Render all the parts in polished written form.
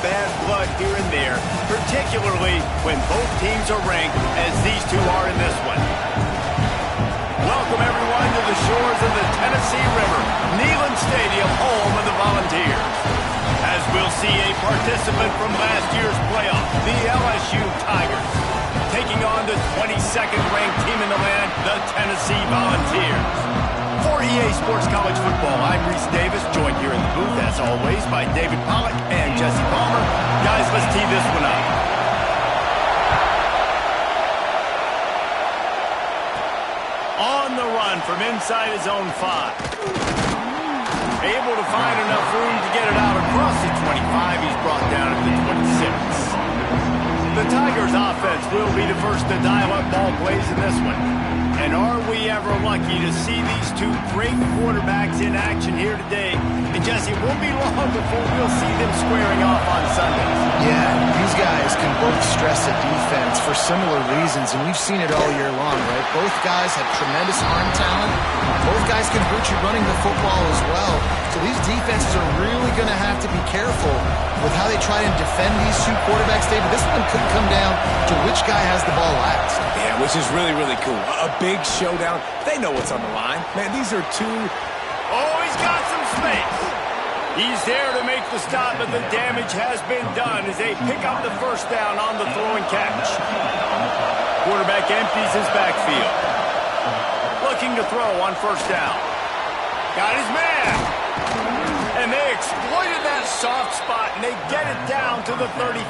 bad blood here and there, particularly when both teams are ranked as these two are in this one. Welcome, everyone, to the shores of the Tennessee River, Neyland Stadium, home of the Volunteers. As we'll see a participant from last year's playoff, the LSU Tigers, taking on the 22nd ranked team in the land, the Tennessee Volunteers. For EA Sports College Football, I'm Reese Davis, joined here in the booth, as always, by David Pollack and Jesse Palmer. Guys, let's tee this one up. On the run from inside his own 5. Able to find enough room to get it out across the 25. He's brought down at the 26. The Tigers' offense will be the first to dial up ball plays in this one. And are we ever lucky to see these two great quarterbacks in action here today? And Jesse, it won't be long before we'll see them squaring off on Sundays. Yeah, these guys can both stress a defense for similar reasons, and we've seen it all year long, right? Both guys have tremendous arm talent. Both guys can hurt you running the football as well. So these defenses are really going to have to be careful with how they try and defend these two quarterbacks, David. This one could come down to which guy has the ball last. Yeah, which is really, really cool. A big showdown. They know what's on the line. Man, these are two... Oh, he's got some space. He's there to make the stop, but the damage has been done as they pick up the first down on the throw and catch. Quarterback empties his backfield. Looking to throw on first down. Got his man. And they exploited that soft spot, and they get it down to the 35.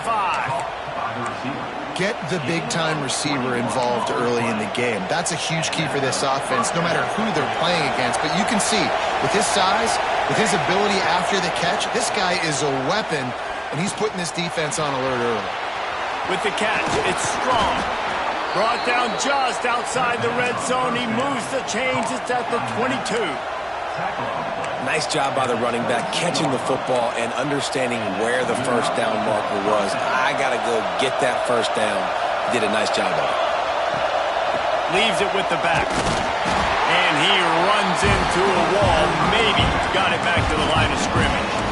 Get the big-time receiver involved early in the game. That's a huge key for this offense, no matter who they're playing against. But you can see, with his size, with his ability after the catch, this guy is a weapon, and he's putting this defense on alert early. With the catch, it's strong. Brought down just outside the red zone. He moves the chains. It's at the 22. Nice job by the running back, catching the football and understanding where the first down marker was. I got to go get that first down. Did a nice job of it. Leaves it with the back. And he runs into a wall. Maybe got it back to the line of scrimmage.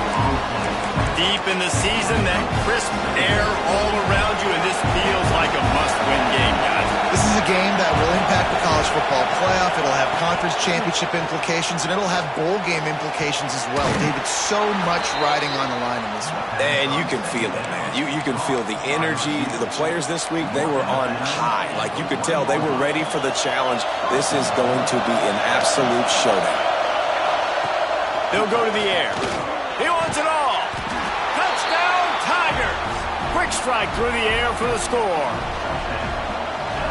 Deep in the season, that crisp air all around you, and this feels like a must-win game, guys. This is a game that will impact the college football playoff. It'll have conference championship implications, and it'll have bowl game implications as well. David, so much riding on the line in this one. And you can feel it, man. You can feel the energy. The players this week, they were on high. Like you could tell, they were ready for the challenge. This is going to be an absolute showdown. They'll go to the air. He wants it all. Touchdown, Tigers. Quick strike through the air for the score.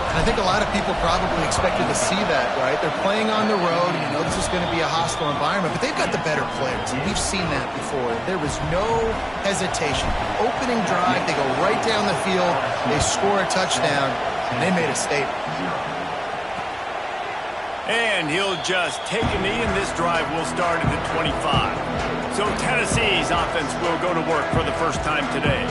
I think a lot of people probably expected to see that, right? They're playing on the road, and you know this is going to be a hostile environment, but they've got the better players, and we've seen that before. There was no hesitation. Opening drive, they go right down the field, they score a touchdown, and they made a statement. And he'll just take a knee, and this drive will start at the 25. So Tennessee's offense will go to work for the first time today.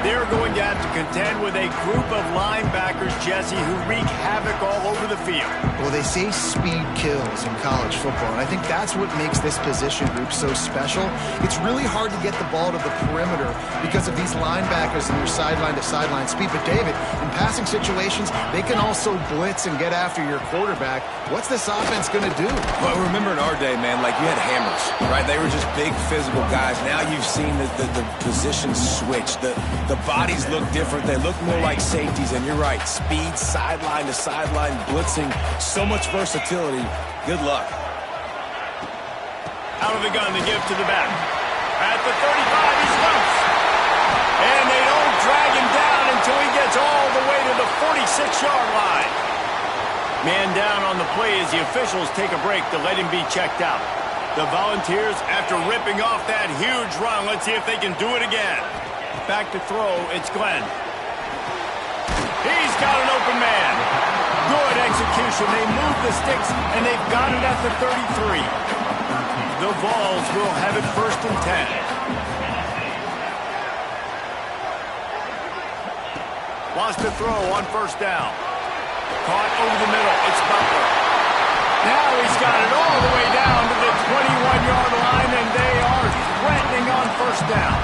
They're going to have to contend with a group of linebackers, Jesse, who wreak havoc all over the field. Well, they say speed kills in college football, and I think that's what makes this position group so special. It's really hard to get the ball to the perimeter because of these linebackers and their sideline-to-sideline speed. But, David, in passing situations, they can also blitz and get after your quarterback. What's this offense going to do? Well, remember in our day, man, like you had hammers, right? They were just big physical guys. Now you've seen the positions switch. The bodies look different. They look more like safeties, and you're right. Speed, sideline to sideline, blitzing, so much versatility. Good luck. Out of the gun, they give to the back. At the 35, he's loose. And they don't drag him down until he gets all the way to the 46-yard line. Man down on the play as the officials take a break to let him be checked out. The Volunteers, after ripping off that huge run, let's see if they can do it again. Back to throw, it's Glenn. He's got an open man. Good execution. They move the sticks, and they've got it at the 33. The Vols will have it 1st and 10. Wants to throw on first down. Caught over the middle. It's Butler. Now he's got it all the way down to the 21-yard line, and they are threatening on first down.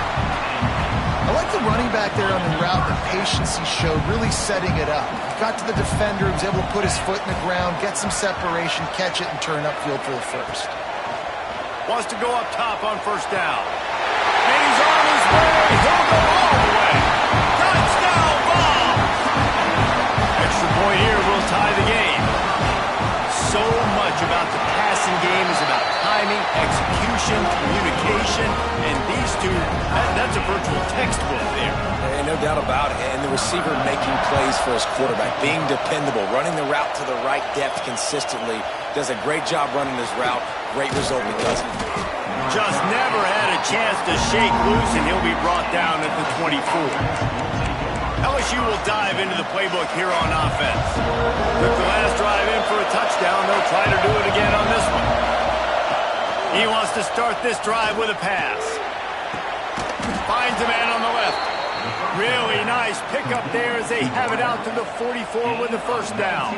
I like the running back there on the route, the patience he showed, really setting it up. Got to the defender, was able to put his foot in the ground, get some separation, catch it, and turn upfield for the first. Wants to go up top on first down. And he's on his way. He'll go all the way. Touchdown ball. Extra point here will tie the game. So much about the passing game is about timing, execution, communication, and these two, that's a virtual textbook there. And no doubt about it. And the receiver making plays for his quarterback, being dependable, running the route to the right depth consistently. Does a great job running this route. Great result because of it. Just never had a chance to shake loose, and he'll be brought down at the 24. LSU will dive into the playbook here on offense. Took the last drive in for a touchdown. They'll try to do it again on this one. He wants to start this drive with a pass. Finds a man on the left. Really nice pickup there as they have it out to the 44 with the first down.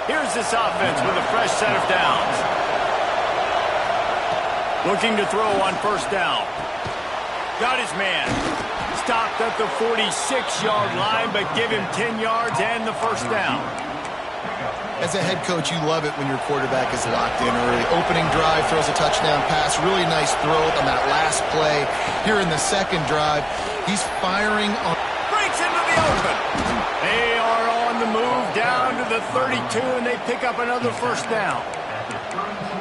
Here's this offense with a fresh set of downs. Looking to throw on first down. Got his man. Stopped at the 46-yard line, but give him 10 yards and the first down. As a head coach, you love it when your quarterback is locked in early. Opening drive, throws a touchdown pass. Really nice throw on that last play. Here in the second drive, he's firing on... Breaks into the open. They are on the move down to the 32, and they pick up another first down.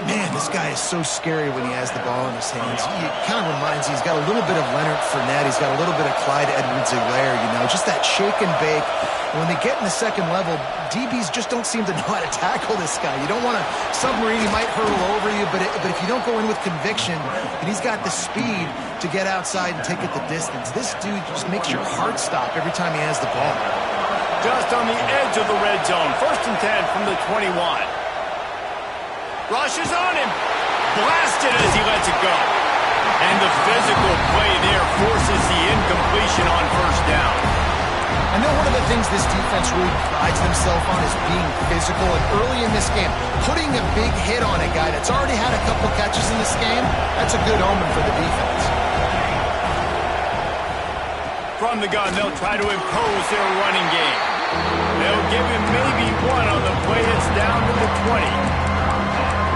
Man, this guy is so scary when he has the ball in his hands. He kind of reminds you, he's got a little bit of Leonard Fournette. He's got a little bit of Clyde Edwards-Helaire, you know, just that shake and bake. And when they get in the second level, DBs just don't seem to know how to tackle this guy. You don't want to submarine. He might hurtle over you, but if you don't go in with conviction, and he's got the speed to get outside and take it the distance, this dude just makes your heart stop every time he has the ball. Just on the edge of the red zone. 1st and 10 from the 21. Rushes on him. Blasted as he lets it go. And the physical play there forces the incompletion on first down. I know one of the things this defense really prides themselves on is being physical. And early in this game, putting a big hit on a guy that's already had a couple catches in this game, that's a good omen for the defense. From the gun, they'll try to impose their running game. They'll give him maybe one on the play. It's down to the 20.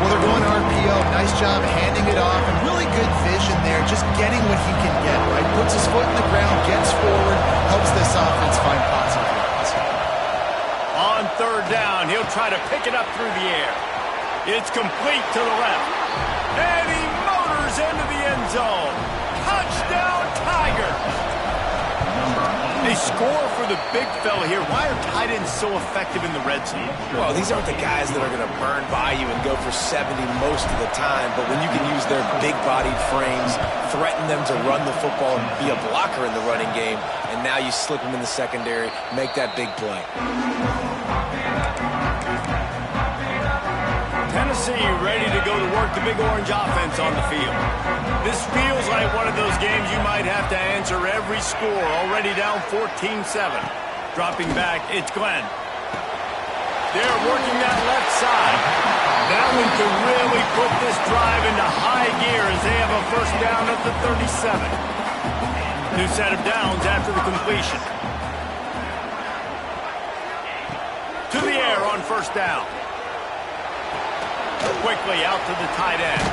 Well, they're going RPO. Nice job handing it off, and really good vision there, just getting what he can get, right? Puts his foot in the ground, gets forward, helps this offense find positive yards. On third down, he'll try to pick it up through the air. It's complete to the left. And he motors into the end zone. Touchdown, Tiger! They score for the big fella here. Why are tight ends so effective in the red zone? Well, these aren't the guys that are going to burn by you and go for 70 most of the time, but when you can use their big-bodied frames, threaten them to run the football and be a blocker in the running game, and now you slip them in the secondary, make that big play. Tennessee ready to go to work the big orange offense on the field. This feels like one of those games you might have to answer every score. Already down 14-7. Dropping back, it's Glenn. They're working that left side. That one could really put this drive into high gear as they have a first down at the 37. New set of downs after the completion. To the air on first down. Quickly out to the tight end.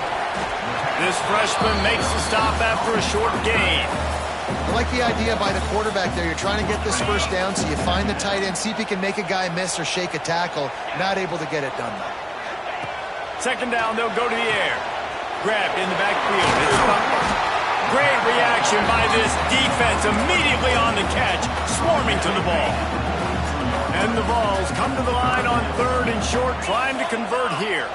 This freshman makes the stop after a short gain. I like the idea by the quarterback there. You're trying to get this first down, so you find the tight end, see if he can make a guy miss or shake a tackle. Not able to get it done, though. Second down, they'll go to the air. Grabbed in the backfield. It's Butler. Great reaction by this defense. Immediately on the catch, swarming to the ball. And the Vols come to the line on third and short, trying to convert here.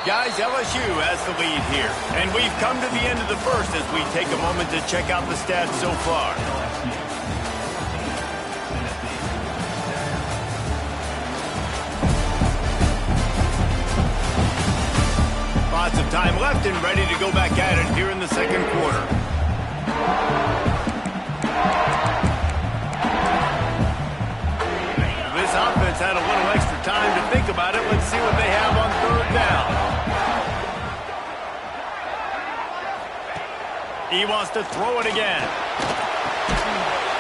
Guys, LSU has the lead here. And we've come to the end of the first as we take a moment to check out the stats so far. Lots of time left and ready to go back at it here in the second quarter. This offense had a little extra time to think about it. Let's see what they have on third down. He wants to throw it again.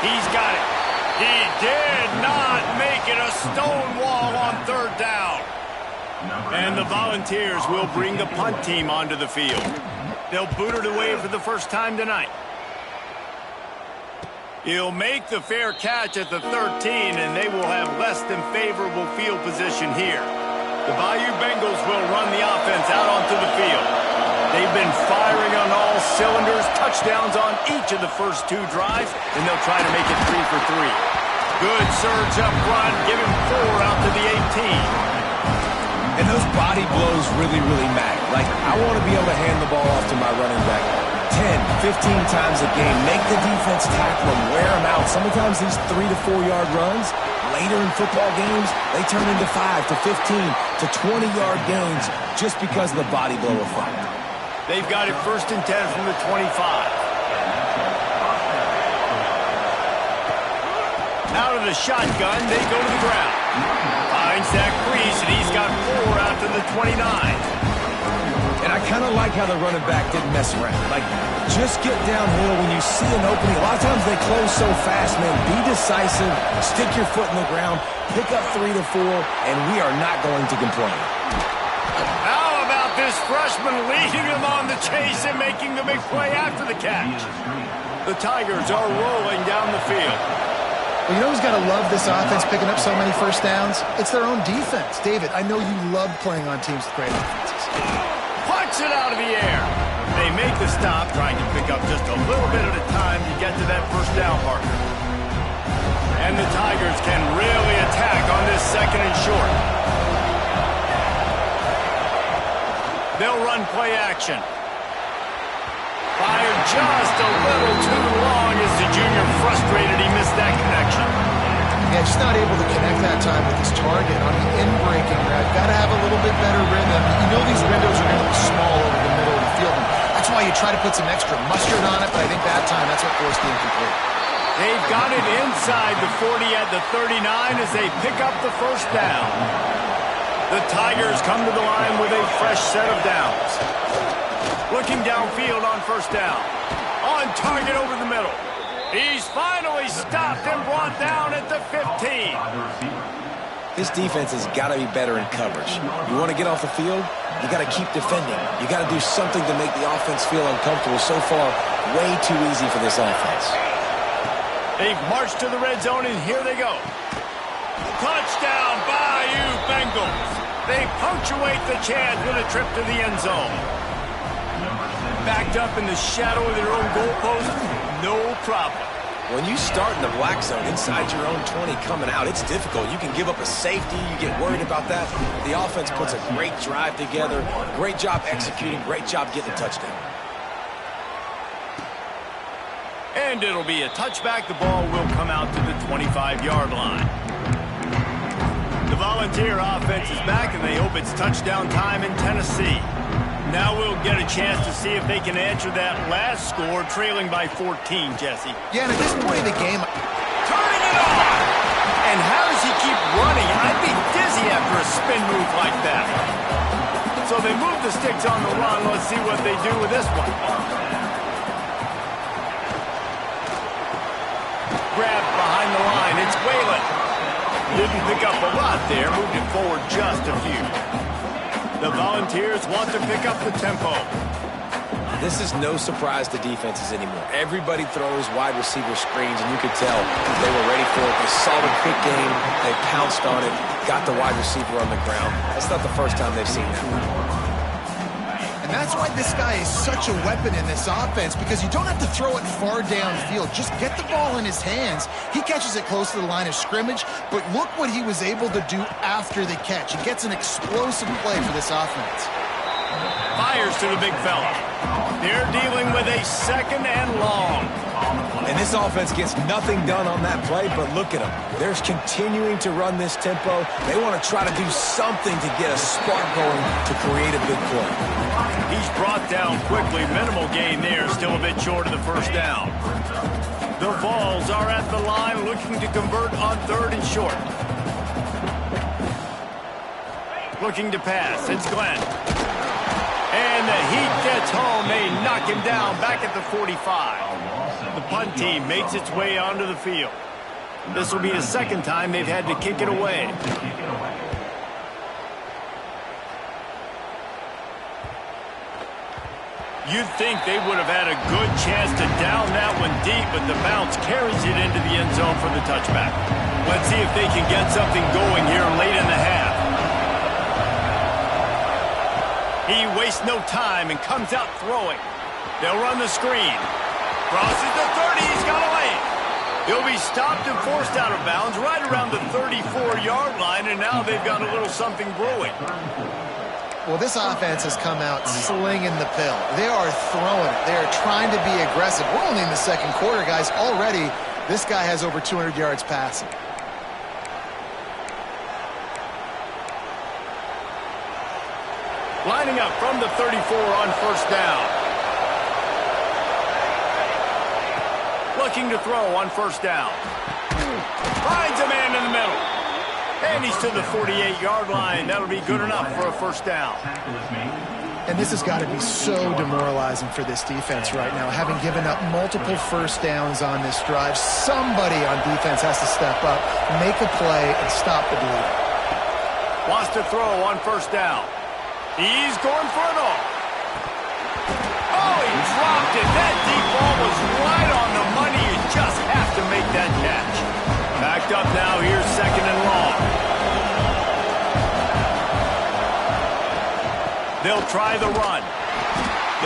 He's got it. He did not make it a stone wall on third down. And the Volunteers will bring the punt team onto the field. They'll boot it away for the first time tonight. He'll make the fair catch at the 13, and they will have less than favorable field position here. The Bayou Bengals will run the offense out onto the field. They've been firing on all cylinders, touchdowns on each of the first 2 drives, and they'll try to make it 3 for 3. Good surge up front, give him 4 out to the 18. And those body blows really, really matter. Like, I want to be able to hand the ball off to my running back 10, 15 times a game. Make the defense tackle them, wear them out. Sometimes these 3 to 4 yard runs, later in football games, they turn into 5 to 15 to 20-yard gains just because of the body blow effect. They've got it 1st and 10 from the 25. Out of the shotgun, they go to the ground. Finds Zach Priest, and he's got 4 out to the 29. And I kind of like how the running back didn't mess around. Like, just get downhill when you see an opening. A lot of times they close so fast, man. Be decisive, stick your foot in the ground, pick up 3 to 4, and we are not going to complain. How about this freshman leading him on the chase and making the big play after the catch? The Tigers are rolling down the field. Well, you know who's got to love this offense picking up so many first downs? It's their own defense. David, I know you love playing on teams with great offenses. Punch it out of the air. They make the stop, trying to pick up just a little bit at a time to get to that first down marker. And the Tigers can really attack on this 2nd and short. They'll run play action. Fired just a little too long as the junior frustrated. He missed that connection. Yeah, just not able to connect that time with his target on the in-breaking route. Got to have a little bit better rhythm. You know these windows are going to be small over the middle of the field. That's why you try to put some extra mustard on it, but I think that time that's what forced the incomplete. They've got it inside the 40 at the 39 as they pick up the first down. The Tigers come to the line with a fresh set of downs. Looking downfield on first down. On target over the middle. He's finally stopped and brought down at the 15. This defense has got to be better in coverage. You want to get off the field, you got to keep defending. You got to do something to make the offense feel uncomfortable. So far, way too easy for this offense. They've marched to the red zone, and here they go. Touchdown, Bayou Bengals. They punctuate the chance with a trip to the end zone. Backed up in the shadow of their own goalpost, no problem. When you start in the black zone inside your own 20 coming out, it's difficult. You can give up a safety. You get worried about that. The offense puts a great drive together. Great job executing. Great job getting a touchdown. And it'll be a touchback. The ball will come out to the 25-yard line. The Volunteer offense is back, and they hope it's touchdown time in Tennessee. Now we'll get a chance to see if they can answer that last score, trailing by 14, Jesse. Yeah, and at this point in the game... Turning it on! And how does he keep running? I'd be dizzy after a spin move like that. So they move the sticks on the run. Let's see what they do with this one. Grabbed behind the line. It's Whalen. Didn't pick up a lot there. Moved it forward just a few. The Volunteers want to pick up the tempo. This is no surprise to defenses anymore. Everybody throws wide receiver screens, and you could tell they were ready for it. They saw the quick game. They pounced on it, got the wide receiver on the ground. That's not the first time they've seen that. And that's why this guy is such a weapon in this offense, because you don't have to throw it far downfield. Just get the ball in his hands. He catches it close to the line of scrimmage, but look what he was able to do after the catch. He gets an explosive play for this offense. Fires to the big fella. They're dealing with a 2nd and long. And this offense gets nothing done on that play, but look at them. They're continuing to run this tempo. They want to try to do something to get a spark going to create a big play. He's brought down quickly. Minimal gain there. Still a bit short of the first down. The Vols are at the line looking to convert on 3rd and short. Looking to pass. It's Glenn. And the heat gets home, they knock him down back at the 45. The punt team makes its way onto the field. This will be the second time they've had to kick it away. You'd think they would have had a good chance to down that one deep, but the bounce carries it into the end zone for the touchback. Let's see if they can get something going here late in the half. He wastes no time and comes out throwing. They'll run the screen. Crosses the 30, he's got a lane. He'll be stopped and forced out of bounds right around the 34-yard line, and now they've got a little something brewing. Well, this offense has come out slinging the pill. They are throwing it. They are trying to be aggressive. We're only in the second quarter, guys. Already, this guy has over 200 yards passing. Lining up from the 34 on first down. Looking to throw on first down. Finds a man in the middle. And he's to the 48-yard line. That'll be good enough for a first down. And this has got to be so demoralizing for this defense right now, having given up multiple first downs on this drive. Somebody on defense has to step up, make a play, and stop the bleeding. Wants to throw on first down. He's going for it all. Oh, he dropped it. That deep ball was right on the money. You just have to make that catch. Backed up now, here's second and long. They'll try the run.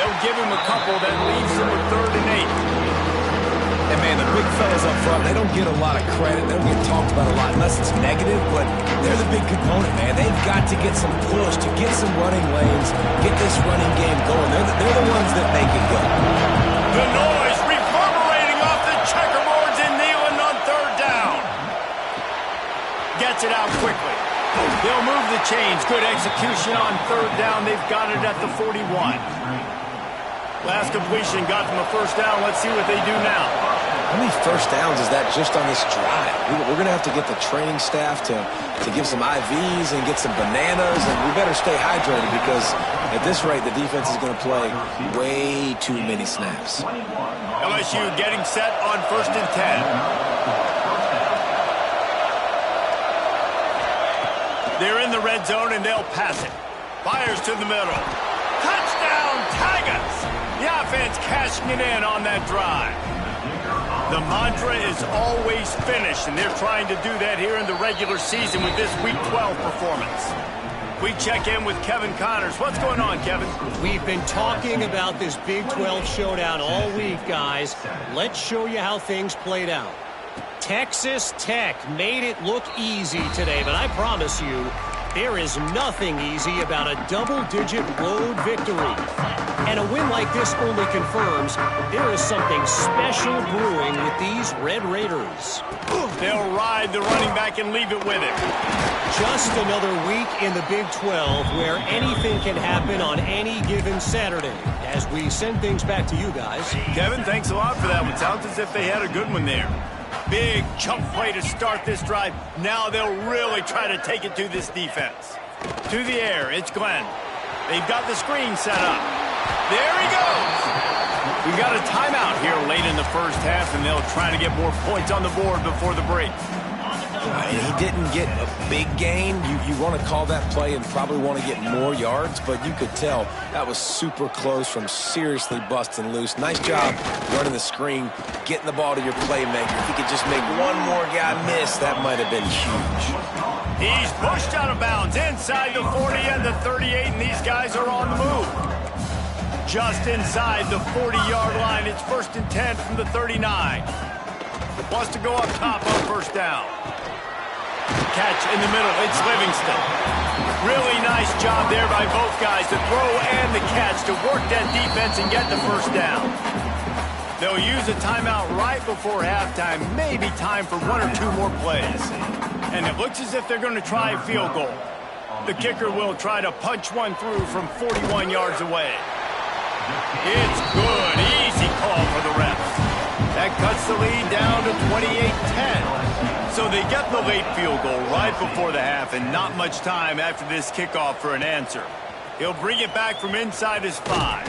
They'll give him a couple that leaves him with 3rd and 8. And man, the big fellas up front, they don't get a lot of credit. They don't get talked about a lot unless it's negative, but they're the big component, man. They've got to get some push, to get some running lanes, get this running game going. They're the ones that make it go. The noise reverberating off the checkerboards in Neyland on 3rd down. Gets it out quickly. They'll move the chains. Good execution on 3rd down. They've got it at the 41. Last completion got them a first down. Let's see what they do now. How many first downs is that just on this drive? We're going to have to get the training staff to give some IVs and get some bananas, and we better stay hydrated because at this rate, the defense is going to play way too many snaps. LSU getting set on 1st and 10. They're in the red zone, and they'll pass it. Fires to the middle. Touchdown, Tigers! The offense cashing it in on that drive. The mantra is always finish, and they're trying to do that here in the regular season with this Week 12 performance. We check in with Kevin Connors. What's going on, Kevin? We've been talking about this Big 12 showdown all week, guys. Let's show you how things played out. Texas Tech made it look easy today, but I promise you, there is nothing easy about a double-digit road victory. And a win like this only confirms there is something special brewing with these Red Raiders. They'll ride the running back and leave it with him. Just another week in the Big 12 where anything can happen on any given Saturday. As we send things back to you guys. Kevin, thanks a lot for that one. Sounds as if they had a good one there. Big chunk play to start this drive. Now they'll really try to take it to this defense. To the air, it's Glenn. They've got the screen set up. There he goes. We've got a timeout here late in the first half, and they'll try to get more points on the board before the break. He didn't get a big gain. You want to call that play and probably want to get more yards, but you could tell that was super close from seriously busting loose. Nice job running the screen, getting the ball to your playmaker. If he could just make one more guy miss, that might have been huge. He's pushed out of bounds inside the 40 and the 38, and these guys are on the move. Just inside the 40-yard line. It's 1st and 10 from the 39. Wants to go up top on first down. Catch in the middle, it's Livingston. Really nice job there by both guys, the throw and the catch to work that defense and get the first down. They'll use a timeout right before halftime, maybe time for 1 or 2 more plays. And it looks as if they're going to try a field goal. The kicker will try to punch one through from 41 yards away. It's good, easy call for the refs. That cuts the lead down to 28-10. So they get the late field goal right before the half and not much time after this kickoff for an answer. He'll bring it back from inside his 5.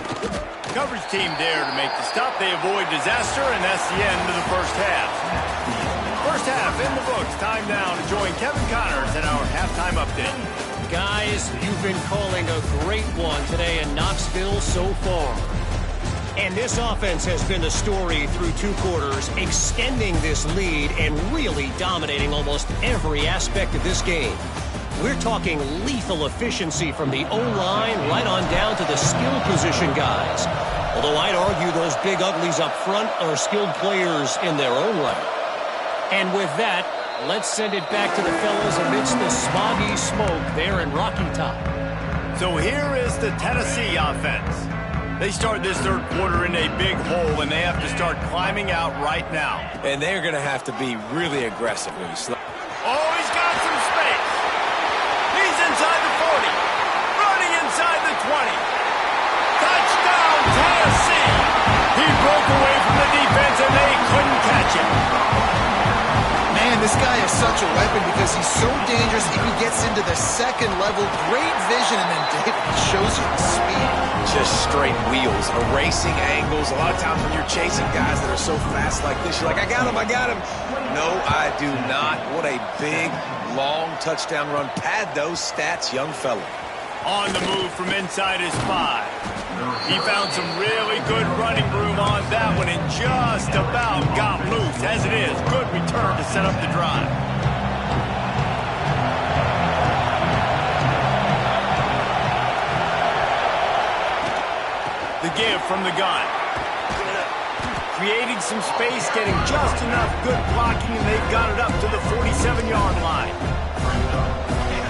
Coverage team there to make the stop. They avoid disaster, and that's the end of the first half. First half in the books. Time now to join Kevin Connors in our halftime update. Guys, you've been calling a great one today in Knoxville so far. And this offense has been the story through 2 quarters, extending this lead and really dominating almost every aspect of this game. We're talking lethal efficiency from the O-line right on down to the skill position guys. Although I'd argue those big uglies up front are skilled players in their own right. And with that, let's send it back to the fellas amidst the smoggy smoke there in Rocky Top. So here is the Tennessee offense. They start this third quarter in a big hole, and they have to start climbing out right now. And they're going to have to be really aggressive when you slow. Oh, he's got some space. He's inside the 40. Running inside the 20. Touchdown, Tennessee. He broke away from the defense, and they couldn't catch him. Man, this guy is such a weapon because he's so dangerous if he gets into the second level. Great vision, and then David shows you the speed. Just straight wheels, erasing angles. A lot of times when you're chasing guys that are so fast like this, you're like, I got him, I got him. No, I do not. What a big, long touchdown run. Pad those stats, young fella. On the move from inside his 5. He found some really good running room on that one and just about got loose. As it is, good return to set up the drive. The give from the gun. Creating some space, getting just enough good blocking, and they've got it up to the 47-yard line.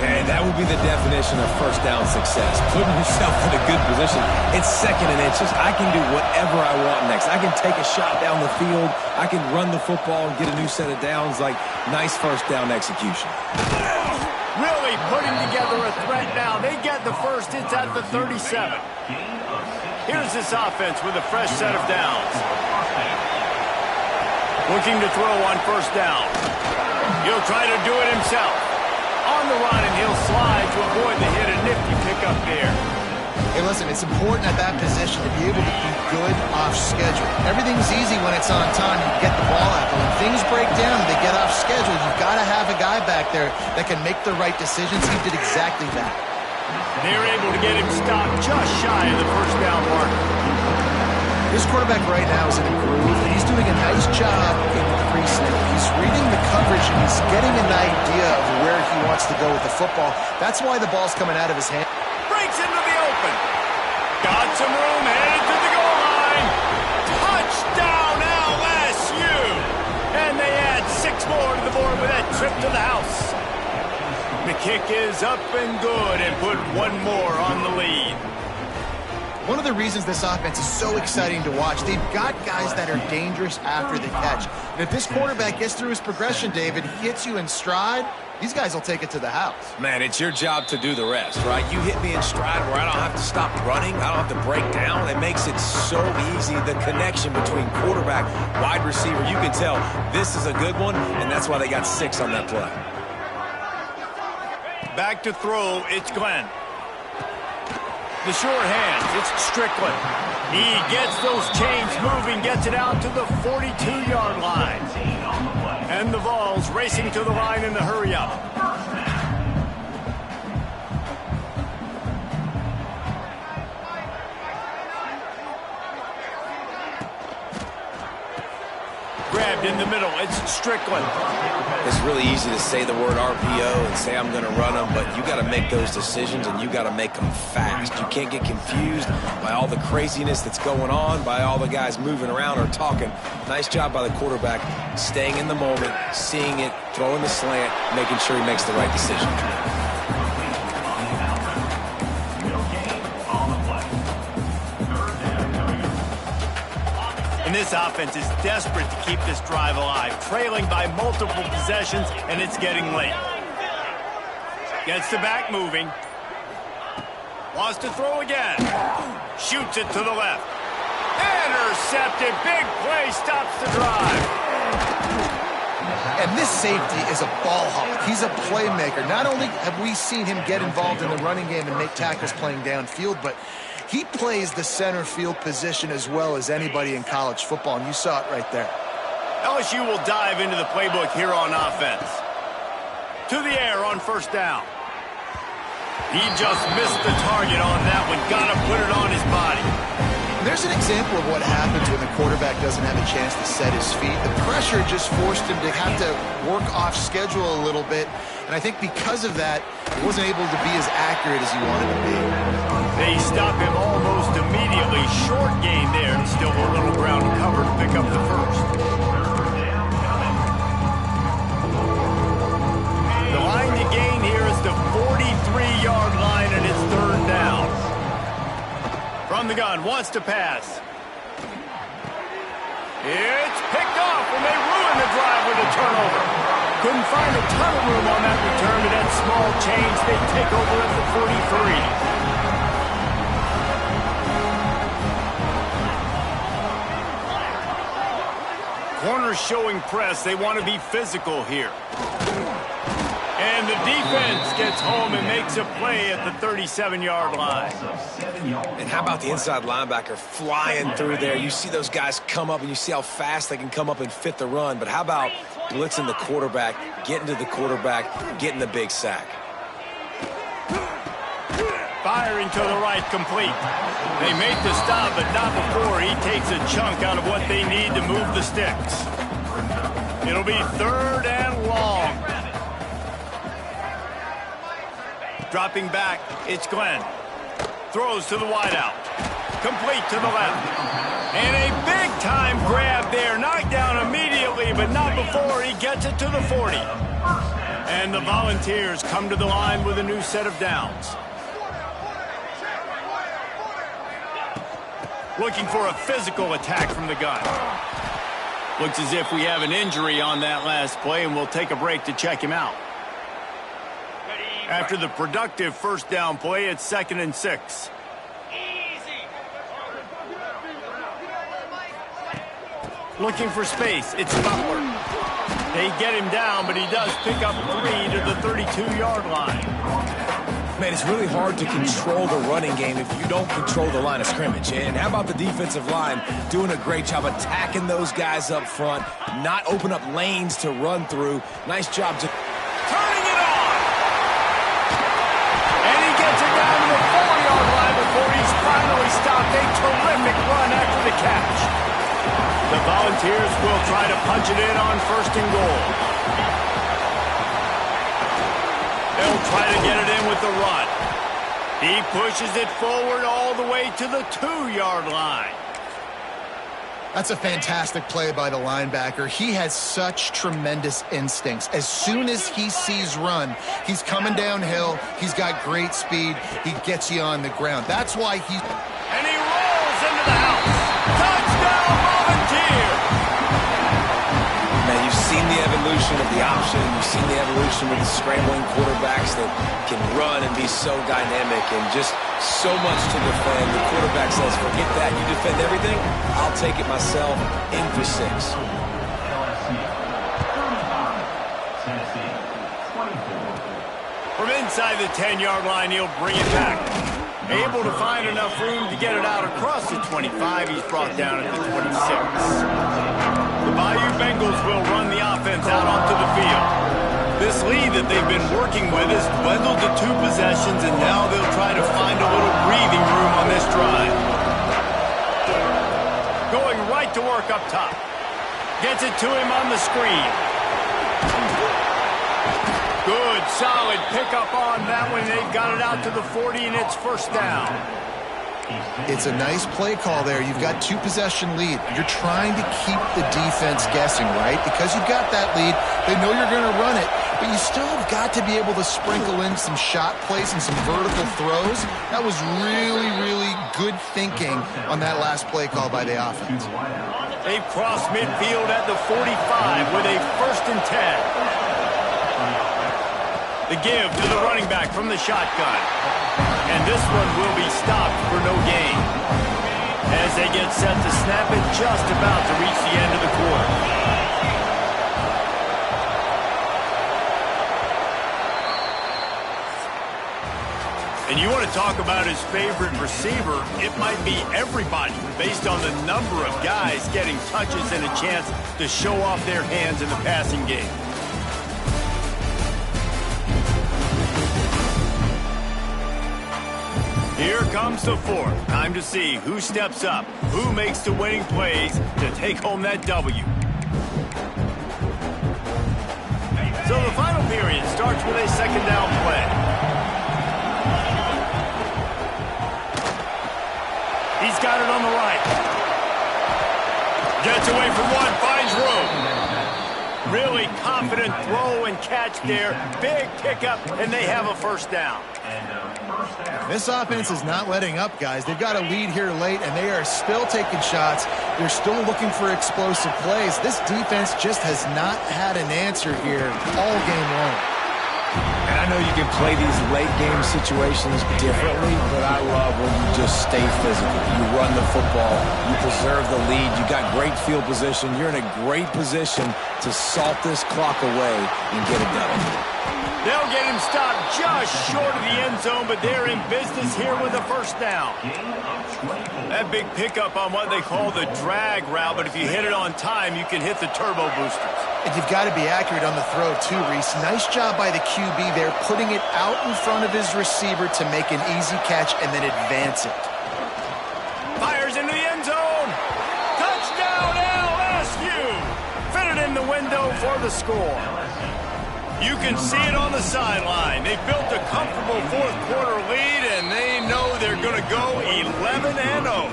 And that would be the definition of first down success. Putting yourself in a good position. It's second and inches. I can do whatever I want next. I can take a shot down the field. I can run the football and get a new set of downs. Like, nice first down execution. Really putting together a threat now. They get the first. It's at the 37. Here's this offense with a fresh set of downs. Looking to throw on first down. He'll try to do it himself. On the run, and he'll slide to avoid the hit. A nifty pickup there. Hey, listen, it's important at that position to be able to be good off schedule. Everything's easy when it's on time. You get the ball out. But when things break down and they get off schedule, you've got to have a guy back there that can make the right decisions. He did exactly that. They're able to get him stopped just shy of the first down mark. This quarterback right now is in a groove, and he's doing a nice job in the pre-snap. He's reading the coverage, and he's getting an idea of where he wants to go with the football. That's why the ball's coming out of his hand. Breaks into the open. Got some room, headed to the goal line. Touchdown, LSU. And they add 6 more to the board with that trip to the house. The kick is up and good, and put 1 more on the lead. One of the reasons this offense is so exciting to watch, they've got guys that are dangerous after the catch. And if this quarterback gets through his progression, David, he hits you in stride, these guys will take it to the house. Man, it's your job to do the rest, right? You hit me in stride where I don't have to stop running. I don't have to break down. It makes it so easy. The connection between quarterback, wide receiver, you can tell this is a good one, and that's why they got 6 on that play. Back to throw, it's Glenn. The short hands, it's Strickland. He gets those chains moving, gets it out to the 42-yard line. And the Vols racing to the line in the hurry-up. Grabbed in the middle, it's Strickland. It's really easy to say the word RPO and say I'm going to run them, but you got to make those decisions and you got to make them fast. You can't get confused by all the craziness that's going on, by all the guys moving around or talking. Nice job by the quarterback, staying in the moment, seeing it, throwing the slant, making sure he makes the right decision. And this offense is desperate to keep this drive alive, trailing by multiple possessions, and it's getting late. Gets the back moving. Wants to throw again. Shoots it to the left. Intercepted. Big play stops the drive. And this safety is a ball hawk. He's a playmaker. Not only have we seen him get involved in the running game and make tackles playing downfield, but he plays the center field position as well as anybody in college football, and you saw it right there. LSU will dive into the playbook here on offense. To the air on first down. He just missed the target on that one. Gotta put it on his body. There's an example of what happens when the quarterback doesn't have a chance to set his feet. The pressure just forced him to have to work off schedule a little bit. And I think because of that, he wasn't able to be as accurate as he wanted to be. They stop him almost immediately. Short gain there. Still a little ground cover to pick up the first. The line to gain here is the 43-yard line, and it's third down. From the gun, wants to pass. It's picked off, and they ruin the drive with a turnover. Couldn't find a ton of room on that return, but that small change, they take over at the 43. Corners showing press. They want to be physical here. And the defense gets home and makes a play at the 37-yard line. And how about the inside linebacker flying through there? You see those guys come up, and you see how fast they can come up and fit the run. But how about blitzing the quarterback, getting to the quarterback, getting the big sack? Firing to the right, complete. They make the stop, but not before he takes a chunk out of what they need to move the sticks. It'll be third and long. Dropping back, it's Glenn. Throws to the wideout. Complete to the left. And a big-time grab there. Knocked down immediately, but not before he gets it to the 40. And the Volunteers come to the line with a new set of downs. Looking for a physical attack from the gun. Looks as if we have an injury on that last play, and we'll take a break to check him out. After the productive first down play, it's 2nd and 6. Looking for space, it's Butler. They get him down, but he does pick up 3 to the 32-yard line. Man, it's really hard to control the running game if you don't control the line of scrimmage. And how about the defensive line doing a great job attacking those guys up front, not open up lanes to run through. Nice job to... Turning it on! And he gets it down to the 4-yard line before he's finally stopped. A terrific run after the catch. The Volunteers will try to punch it in on 1st and goal. They'll try to get it in with the run. He pushes it forward all the way to the 2-yard line. That's a fantastic play by the linebacker. He has such tremendous instincts. As soon as he sees run, he's coming downhill. He's got great speed. He gets you on the ground. That's why he... And he rolls into the house. Touchdown, Volunteers! Now, you've seen the evolution of the option. You've seen the evolution of the scrambling quarterbacks that can run and be so dynamic and just so much to defend. The quarterback says, forget that. You defend everything, I'll take it myself. In for 6. From inside the 10-yard line, he'll bring it back. Able to find enough room to get it out across the 25. He's brought down at the 26. The Bayou Bengals will run the offense out onto the field. This lead that they've been working with is dwindled to 2 possessions, and now they'll try to find a little breathing room on this drive. Going right to work up top. Gets it to him on the screen. Good, solid pickup on that one. They've got it out to the 40, and it's 1st down. It's a nice play call there. You've got 2-possession lead. You're trying to keep the defense guessing, right? Because you've got that lead. They know you're going to run it, but you still have got to be able to sprinkle in some shot plays and some vertical throws. That was really, really good thinking on that last play call by the offense. They've crossed midfield at the 45 with a 1st and 10. The give to the running back from the shotgun. And this one will be stopped for no gain. As they get set to snap it, just about to reach the end of the quarter. talk about his favorite receiver, it might be everybody based on the number of guys getting touches and a chance to show off their hands in the passing game. Here comes the fourth. Time to see who steps up, who makes the winning plays to take home that W. So the final period starts with a second down play. He's got it on the right. Gets away from one, finds room. Really confident throw and catch there. Big pickup, and they have a first down. This offense is not letting up, guys. They've got a lead here late, and they are still taking shots. They're still looking for explosive plays. This defense just has not had an answer here all game long. And I know you can play these late-game situations differently, but I love when you just stay physical. You run the football. You preserve the lead. You got great field position. You're in a great position to salt this clock away and get it done. They'll get him stopped just short of the end zone, but they're in business here with a first down. That big pickup on what they call the drag route, but if you hit it on time, you can hit the turbo boosters. And you've got to be accurate on the throw, too, Reese. Nice job by the QB there, putting it out in front of his receiver to make an easy catch and then advance it. Fires into the end zone. Touchdown, LSU. Fitted in the window for the score. You can see it on the sideline. They built a comfortable fourth-quarter lead, and they know they're going to go 11-0.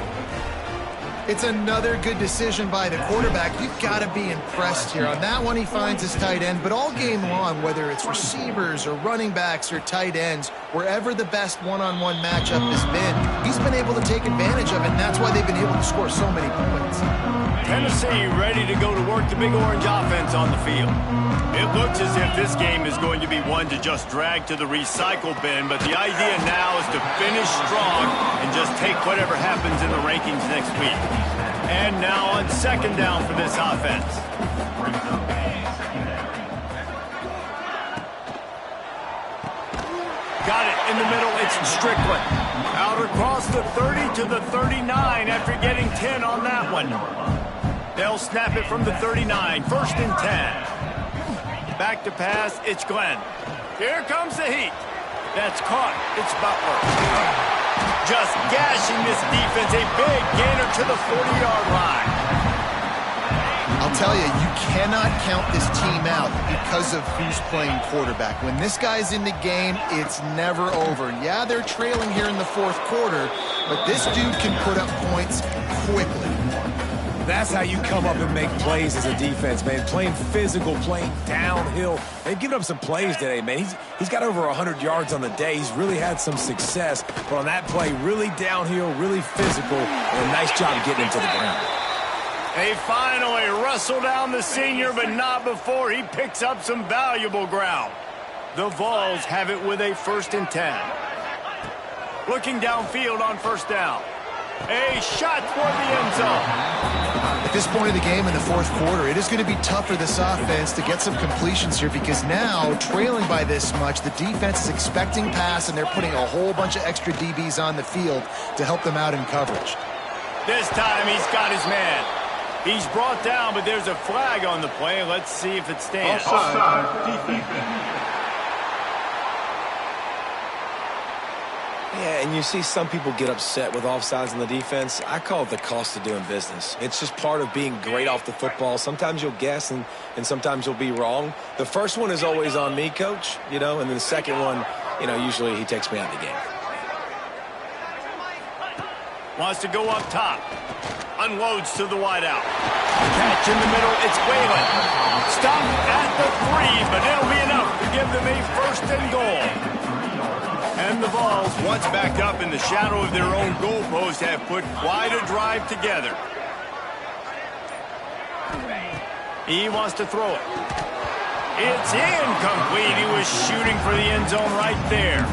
It's another good decision by the quarterback. You've got to be impressed here. On that one, he finds his tight end, but all game long, whether it's receivers or running backs or tight ends, wherever the best one-on-one matchup has been, he's been able to take advantage of it, and that's why they've been able to score so many points. Tennessee ready to go to work the Big Orange offense on the field. It looks as if this game is going to be one to just drag to the recycle bin, but the idea now is to finish strong and just take whatever happens in the rankings next week. And now on second down for this offense. Got it in the middle, it's Strickland. Out across the 30 to the 39 after getting 10 on that one. They'll snap it from the 39, first and 10. Back to pass, it's Glenn. Here comes the heat. That's caught, it's Butler. Just gashing this defense, a big gainer to the 40-yard line. I'll tell you, you cannot count this team out because of who's playing quarterback. When this guy's in the game, it's never over. Yeah, they're trailing here in the fourth quarter, but this dude can put up points quickly. That's how you come up and make plays as a defense, man. Playing physical, playing downhill. They've given up some plays today, man. He's got over 100 yards on the day. He's really had some success. But on that play, really downhill, really physical, and a nice job getting him to the ground. They finally wrestle down the senior, but not before he picks up some valuable ground. The Vols have it with a first and 10. Looking downfield on first down. A shot toward the end zone. At this point of the game in the fourth quarter, it is going to be tough for this offense to get some completions here because now, trailing by this much, the defense is expecting pass, and they're putting a whole bunch of extra DBs on the field to help them out in coverage. This time he's got his man. He's brought down, but there's a flag on the play. Let's see if it stands. Offside, defense. Yeah, and you see some people get upset with offsides in the defense. I call it the cost of doing business. It's just part of being great off the football. Sometimes you'll guess and sometimes you'll be wrong. The first one is always on me, Coach, and then the second one, usually he takes me out of the game. Wants to go up top. Unloads to the wideout. Catch in the middle, it's Whalen. Stop at the 3, but it'll be enough to give them a first and goal. And the Vols, once back up in the shadow of their own goalpost, have put quite a drive together. He wants to throw it. It's incomplete. He was shooting for the end zone right there.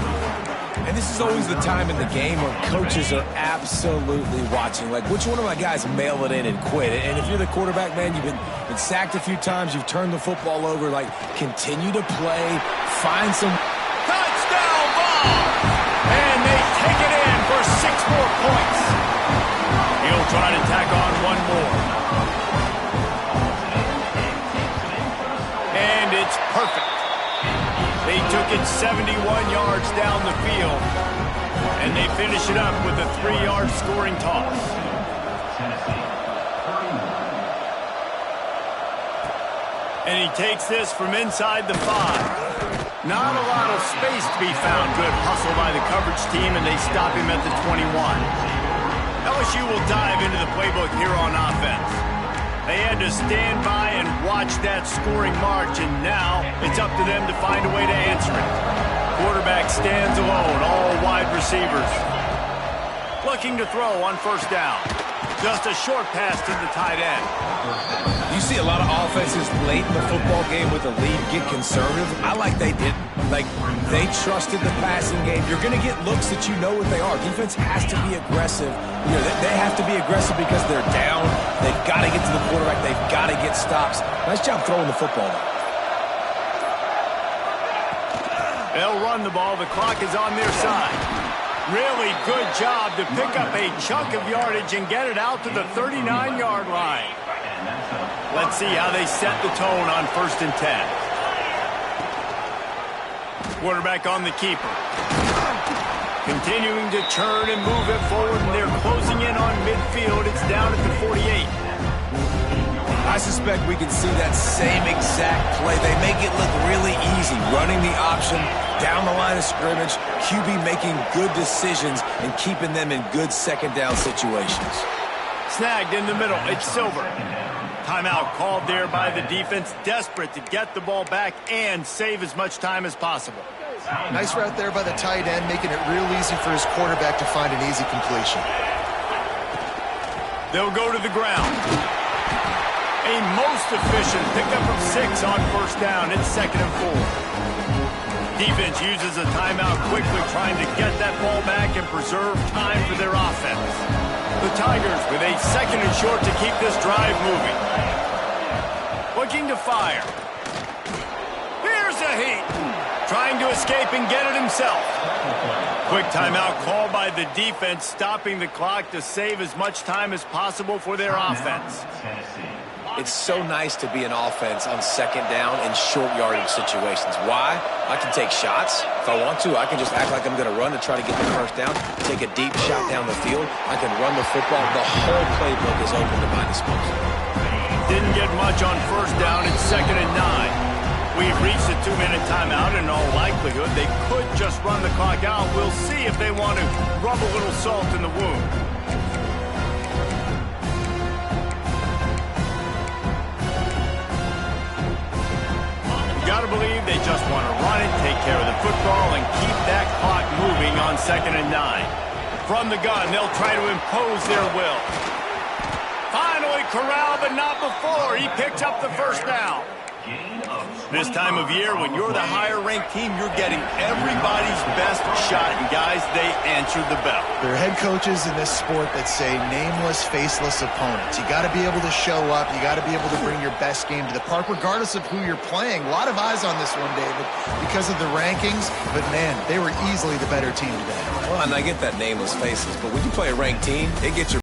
And this is always the time in the game where coaches are absolutely watching. Like, which one of my guys mail it in and quit? And if you're the quarterback, man, you've been sacked a few times, you've turned the football over, like, continue to play, find some... Touchdown ball! And they points. He'll try to tack on one more. And it's perfect. They took it 71 yards down the field, and they finish it up with a 3-yard scoring toss. And he takes this from inside the 5. Not a lot of space to be found. Good hustle by the coverage team, and they stop him at the 21. LSU will dive into the playbook here on offense. They had to stand by and watch that scoring march, and now it's up to them to find a way to answer it. Quarterback stands alone, all wide receivers. Looking to throw on first down. Just a short pass to the tight end. You see a lot of offenses late in the football game with a lead get conservative. I like they didn't. Like, they trusted the passing game. You're going to get looks that you know what they are. Defense has to be aggressive. You know, they have to be aggressive because they're down. They've got to get to the quarterback. They've got to get stops. Nice job throwing the football. They'll run the ball. The clock is on their side. Really good job to pick up a chunk of yardage and get it out to the 39-yard line. Let's see how they set the tone on 1st and 10. Quarterback on the keeper. Continuing to turn and move it forward, and they're closing in on midfield. It's down at the 48. I suspect we can see that same exact play. They make it look really easy, running the option down the line of scrimmage, QB making good decisions and keeping them in good second down situations. Snagged in the middle. It's Silver. Timeout called there by the defense, desperate to get the ball back and save as much time as possible. Nice route there by the tight end, making it real easy for his quarterback to find an easy completion. They'll go to the ground. A most efficient pickup of 6 on first down. It's 2nd and 4. Defense uses a timeout quickly, trying to get that ball back and preserve time for their offense. The Tigers with a 2nd and short to keep this drive moving. Looking to fire. Here's a heat. Trying to escape and get it himself. Quick timeout called by the defense, stopping the clock to save as much time as possible for their offense. It's so nice to be an offense on 2nd down in short yardage situations. Why? I can take shots. If I want to, I can just act like I'm going to run to try to get the first down, take a deep shot down the field. I can run the football. The whole playbook is open to my disposal. Didn't get much on first down. It's 2nd and 9. We've reached a 2-minute timeout. In all likelihood, they could just run the clock out. We'll see if they want to rub a little salt in the wound. Got to believe they just want to run it, take care of the football, and keep that clock moving on 2nd and 9. From the gun, they'll try to impose their will. Finally corralled, but not before. He picks up the first down. This time of year, when you're the higher-ranked team, you're getting everybody's best shot, and guys, they answered the bell. There are head coaches in this sport that say nameless, faceless opponents. You got to be able to show up. You got to be able to bring your best game to the park, regardless of who you're playing. A lot of eyes on this one, David, because of the rankings. But, man, they were easily the better team today. Well, and I get that nameless faces, but when you play a ranked team, it gets your